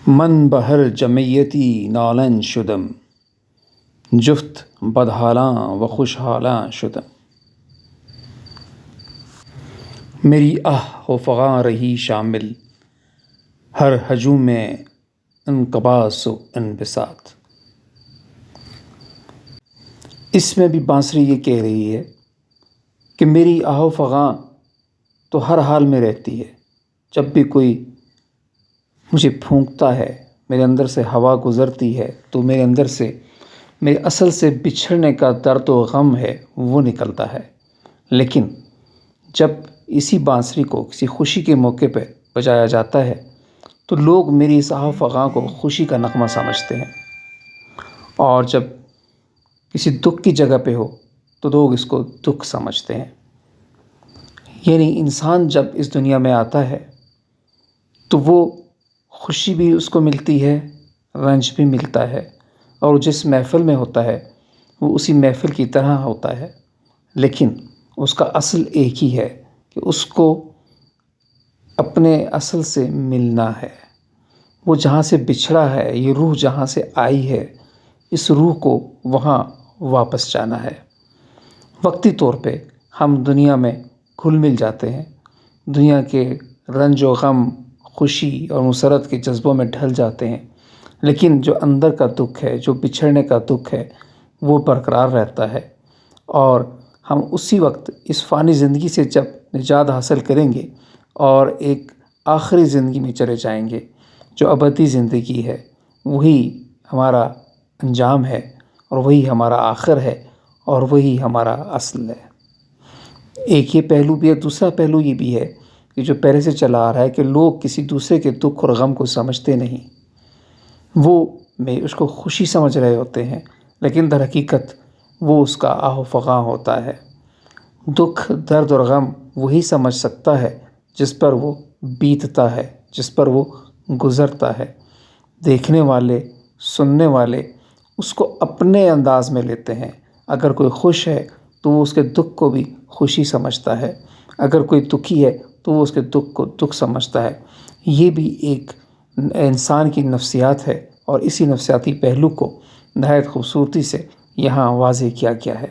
من بہر جمعیتی نالن شدم، جفت بدحالاں و خوشحالاں شدم۔ میری آہ و فغاں رہی شامل ہر ہجوم میں انقباض و انبساط۔ اس میں بھی بانسری یہ کہہ رہی ہے کہ میری آہ و فغاں تو ہر حال میں رہتی ہے۔ جب بھی کوئی مجھے پھونکتا ہے، میرے اندر سے ہوا گزرتی ہے تو میرے اندر سے میرے اصل سے بچھڑنے کا درد و غم ہے وہ نکلتا ہے۔ لیکن جب اسی بانسری کو کسی خوشی کے موقع پہ بجایا جاتا ہے تو لوگ میری اس آہ و فغاں کو خوشی کا نغمہ سمجھتے ہیں، اور جب کسی دکھ کی جگہ پہ ہو تو لوگ اس کو دکھ سمجھتے ہیں۔ یعنی انسان جب اس دنیا میں آتا ہے تو وہ خوشی بھی اس کو ملتی ہے، رنج بھی ملتا ہے، اور جس محفل میں ہوتا ہے وہ اسی محفل کی طرح ہوتا ہے، لیکن اس کا اصل ایک ہی ہے کہ اس کو اپنے اصل سے ملنا ہے۔ وہ جہاں سے بچھڑا ہے، یہ روح جہاں سے آئی ہے، اس روح کو وہاں واپس جانا ہے۔ وقتی طور پہ ہم دنیا میں گھل مل جاتے ہیں، دنیا کے رنج و غم، خوشی اور مسرت کے جذبوں میں ڈھل جاتے ہیں، لیکن جو اندر کا دکھ ہے، جو بچھڑنے کا دکھ ہے، وہ برقرار رہتا ہے، اور ہم اسی وقت اس فانی زندگی سے جب نجات حاصل کریں گے اور ایک آخری زندگی میں چلے جائیں گے جو ابدی زندگی ہے، وہی ہمارا انجام ہے، اور وہی ہمارا آخر ہے، اور وہی ہمارا اصل ہے۔ ایک یہ پہلو بھی ہے، دوسرا پہلو یہ بھی ہے کہ جو پہلے سے چلا آ رہا ہے کہ لوگ کسی دوسرے کے دکھ اور غم کو سمجھتے نہیں، وہ اس کو خوشی سمجھ رہے ہوتے ہیں، لیکن در حقیقت وہ اس کا آہ و فغاں ہوتا ہے۔ دکھ، درد اور غم وہی سمجھ سکتا ہے جس پر وہ بیتتا ہے، جس پر وہ گزرتا ہے۔ دیکھنے والے، سننے والے اس کو اپنے انداز میں لیتے ہیں۔ اگر کوئی خوش ہے تو وہ اس کے دکھ کو بھی خوشی سمجھتا ہے، اگر کوئی دکھی ہے تو وہ اس کے دکھ کو دکھ سمجھتا ہے۔ یہ بھی ایک انسان کی نفسیات ہے، اور اسی نفسیاتی پہلو کو نہایت خوبصورتی سے یہاں واضح کیا گیا ہے۔